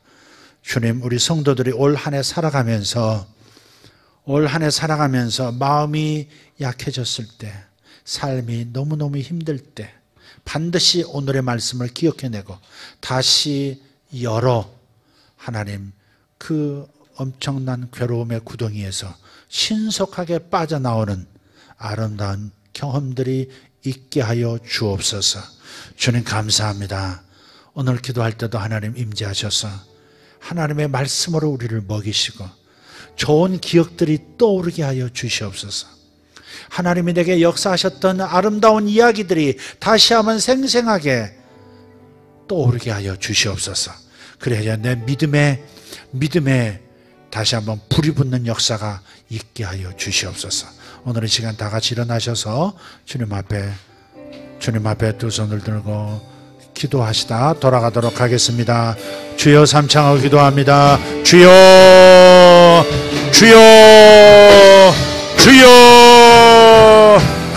주님, 우리 성도들이 올 한 해 살아가면서 마음이 약해졌을 때, 삶이 너무너무 힘들 때 반드시 오늘의 말씀을 기억해내고 다시 열어 하나님 그 엄청난 괴로움의 구덩이에서 신속하게 빠져나오는 아름다운 경험들이 있게 하여 주옵소서. 주님 감사합니다. 오늘 기도할 때도 하나님 임재하셔서 하나님의 말씀으로 우리를 먹이시고 좋은 기억들이 떠오르게 하여 주시옵소서. 하나님이 내게 역사하셨던 아름다운 이야기들이 다시 한번 생생하게 떠오르게 하여 주시옵소서. 그래야 내 믿음에 다시 한번 불이 붙는 역사가 있게 하여 주시옵소서. 오늘 이 시간 다 같이 일어나셔서 주님 앞에 두 손을 들고 기도하시다 돌아가도록 하겠습니다. 주여 삼창하고 기도합니다. 주여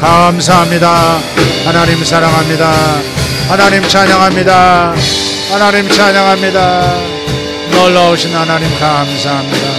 감사합니다. 하나님 사랑합니다. 하나님 찬양합니다. 놀라우신 하나님 감사합니다.